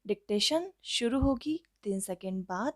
Dictation शुरू होगी 3 second बाद।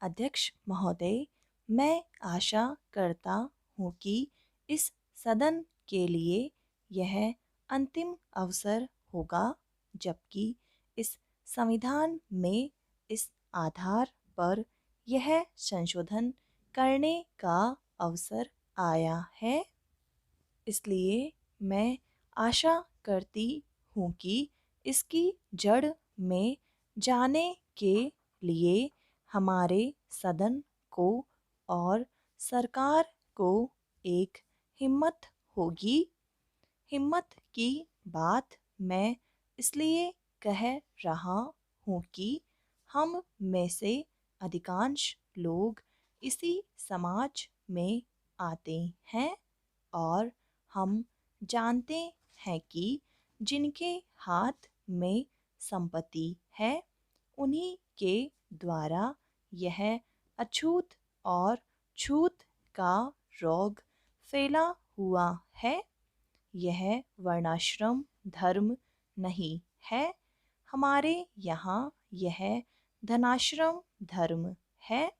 अध्यक्ष महोदय, मैं आशा करता हूँ कि इस सदन के लिए यह अंतिम अवसर होगा जबकि इस संविधान में इस आधार पर यह संशोधन करने का अवसर आया है। इसलिए मैं आशा करती हूँ कि इसकी जड़ में जाने के लिए हमारे सदन को और सरकार को एक हिम्मत होगी। हिम्मत की बात मैं इसलिए कह रहा हूँ कि हम में से अधिकांश लोग इसी समाज में आते हैं और हम जानते हैं कि जिनके हाथ में संपत्ति है उन्हीं के द्वारा यह अछूत और छूत का रोग फैला हुआ है। यह वर्णाश्रम धर्म नहीं है। हमारे यहाँ यह धनाश्रम धर्म है,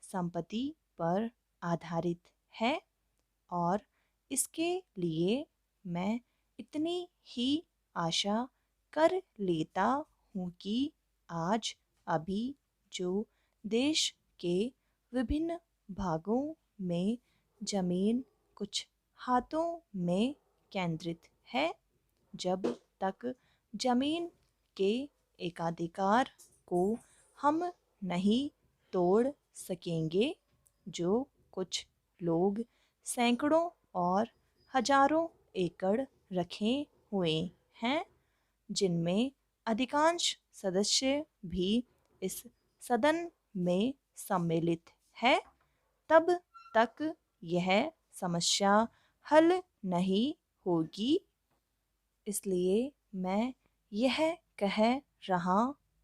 संपत्ति पर आधारित है और इसके लिए मैं इतनी ही आशा कर लेता हूँ कि आज अभी जो देश के विभिन्न भागों में जमीन कुछ हाथों में केंद्रित है, जब तक जमीन के एकाधिकार को हम नहीं तोड़ सकेंगे, जो कुछ लोग सैकड़ों और हजारों एकड़ रखे हुए हैं, जिनमें अधिकांश सदस्य भी इस सदन में सम्मिलित है, तब तक यह समस्या हल नहीं होगी। इसलिए मैं यह कह रहा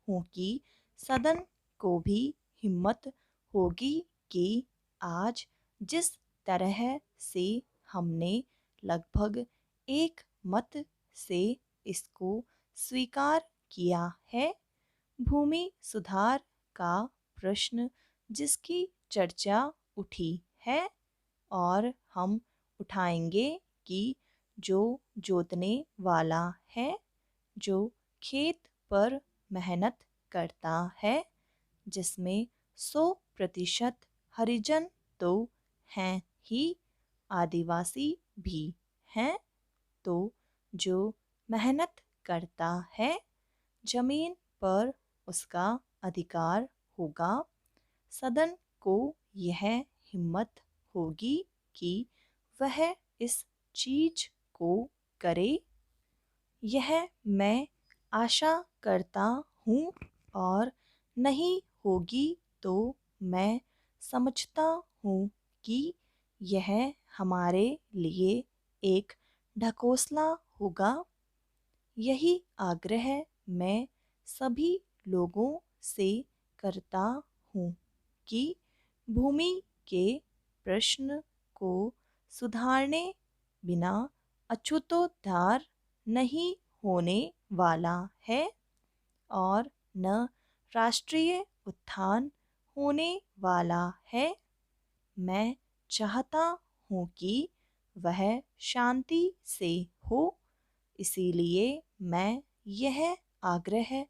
हूँ कि सदन को भी हिम्मत होगी कि आज जिस तरह से हमने लगभग एक मत से इसको स्वीकार किया है, भूमि सुधार का प्रश्न जिसकी चर्चा उठी है और हम उठाएंगे कि जो जोतने वाला है, जो खेत पर मेहनत करता है, जिसमें 100% हरिजन तो हैं ही, आदिवासी भी हैं, तो जो मेहनत करता है जमीन पर उसका अधिकार होगा। सदन को यह हिम्मत होगी कि वह इस चीज को करे। यह मैं आशा करता हूँ और नहीं होगी तो मैं समझता हूँ कि यह हमारे लिए एक ढकोसला होगा। यही आग्रह मैं सभी लोगों से करता हूँ कि भूमि के प्रश्न को सुधारने बिना अछूतोद्धार नहीं होने वाला है और न राष्ट्रीय उत्थान होने वाला है। मैं चाहता हूँ कि वह शांति से हो, इसीलिए मैं यह आग्रह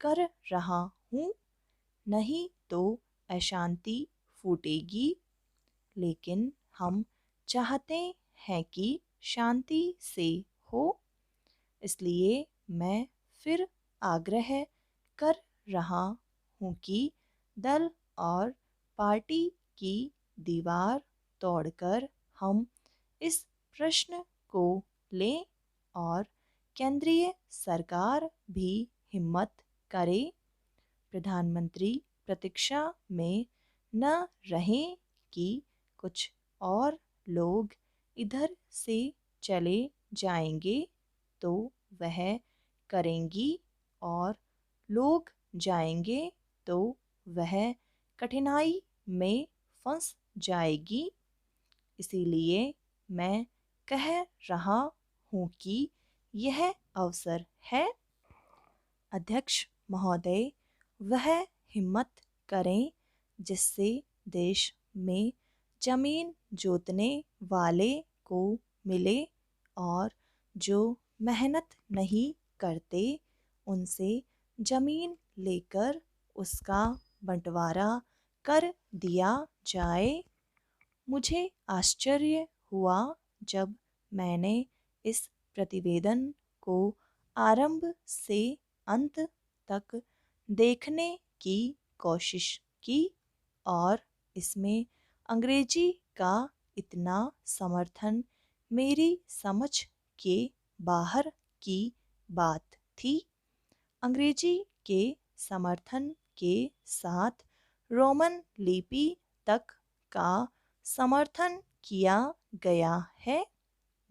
कर रहा हूँ। नहीं तो अशांति फूटेगी, लेकिन हम चाहते हैं कि शांति से हो। इसलिए मैं फिर आग्रह कर रहा हूँ कि दल और पार्टी की दीवार तोड़कर हम इस प्रश्न को लें और केंद्रीय सरकार भी हिम्मत करे, प्रधानमंत्री प्रतीक्षा में न रहें कि कुछ और लोग इधर से चले जाएंगे तो वह करेंगी और लोग जाएंगे तो वह कठिनाई में फंस जाएगी। इसीलिए मैं कह रहा हूँ कि यह अवसर है। अध्यक्ष महोदय, वह हिम्मत करें जिससे देश में जमीन जोतने वाले को मिले और जो मेहनत नहीं करते उनसे जमीन लेकर उसका बंटवारा कर दिया जाए। मुझे आश्चर्य हुआ जब मैंने इस प्रतिवेदन को आरंभ से अंत तक देखने की कोशिश की और इसमें अंग्रेजी का इतना समर्थन मेरी समझ के बाहर की बात थी। अंग्रेजी के समर्थन के साथ रोमन लिपि तक का समर्थन किया गया है।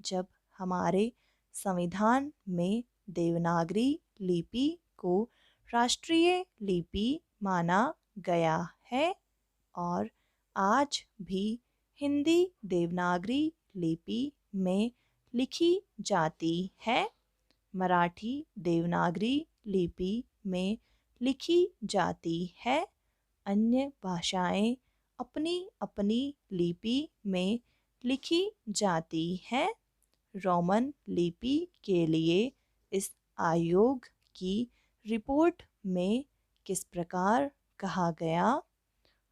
जब हमारे संविधान में देवनागरी लिपि को राष्ट्रीय लिपि माना गया है और आज भी हिंदी देवनागरी लिपि में लिखी जाती है, मराठी देवनागरी लिपि में लिखी जाती है, अन्य भाषाएं अपनी अपनी लिपि में लिखी जाती हैं। रोमन लिपि के लिए इस आयोग की रिपोर्ट में किस प्रकार कहा गया,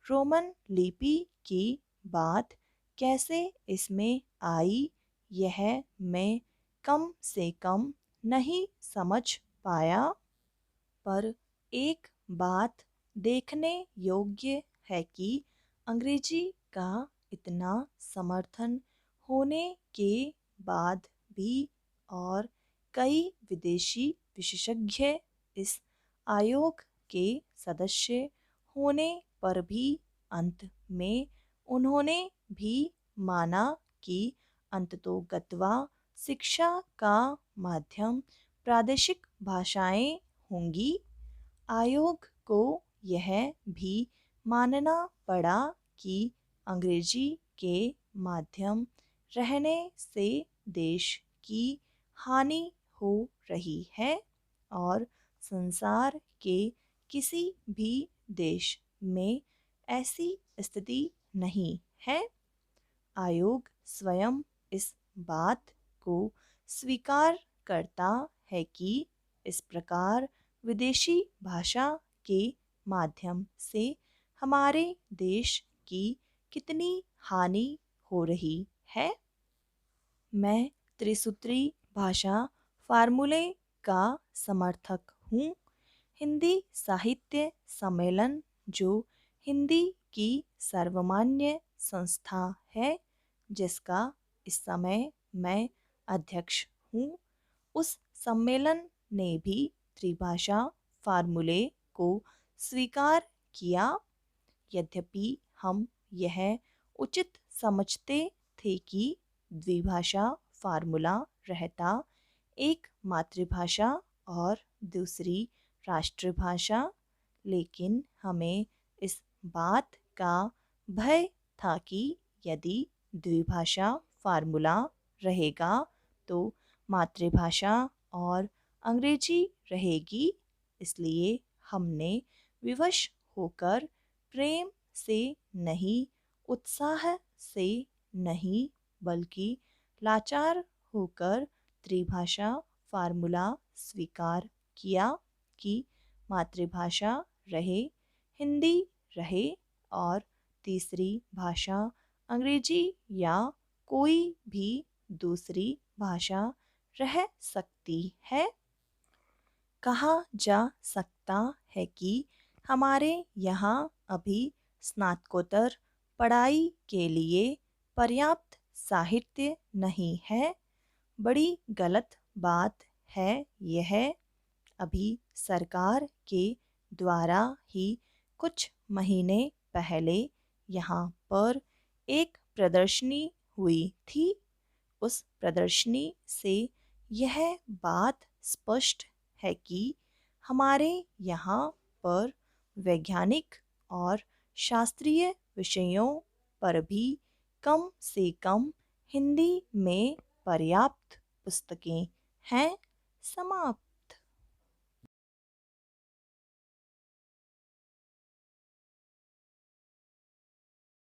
रोमन लिपि की बात कैसे इसमें आई, यह मैं कम से कम नहीं समझ पाया। पर एक बात देखने योग्य है कि अंग्रेजी का इतना समर्थन होने के बाद भी और कई विदेशी विशेषज्ञ इस आयोग के सदस्य होने पर भी अंत में उन्होंने भी माना कि अंततोगत्वा शिक्षा का माध्यम प्रादेशिक भाषाएं होंगी। आयोग को यह भी मानना पड़ा कि अंग्रेजी के माध्यम रहने से देश की हानि हो रही है और संसार के किसी भी देश में ऐसी स्थिति नहीं है। आयोग स्वयं इस बात को स्वीकार करता है कि इस प्रकार विदेशी भाषा के माध्यम से हमारे देश की कितनी हानि हो रही है। मैं त्रिसूत्री भाषा फार्मूले का समर्थक हूँ। हिंदी साहित्य सम्मेलन जो हिंदी की सर्वमान्य संस्था है जिसका इस समय मैं अध्यक्ष हूँ, उस सम्मेलन ने भी त्रिभाषा फार्मूले को स्वीकार किया। यद्यपि हम यह उचित समझते थे कि द्विभाषा फार्मूला रहता एक मातृभाषा और दूसरी राष्ट्रभाषा, लेकिन हमें इस बात का भय था कि यदि द्विभाषा फार्मूला रहेगा तो मातृभाषा और अंग्रेजी रहेगी। इसलिए हमने विवश होकर प्रेम से नहीं, उत्साह से नहीं, बल्कि लाचार होकर त्रिभाषा फार्मूला स्वीकार किया कि मातृभाषा रहे, हिंदी रहे और तीसरी भाषा अंग्रेजी या कोई भी दूसरी भाषा रह सकती है। कहा जा सकता है कि हमारे यहाँ अभी स्नातकोत्तर पढ़ाई के लिए पर्याप्त साहित्य नहीं है। बड़ी गलत बात है यह। अभी सरकार के द्वारा ही कुछ महीने पहले यहाँ पर एक प्रदर्शनी हुई थी। उस प्रदर्शनी से यह बात स्पष्ट है कि हमारे यहाँ पर वैज्ञानिक और शास्त्रीय विषयों पर भी कम से कम हिंदी में पर्याप्त पुस्तकें हैं। समाप्त।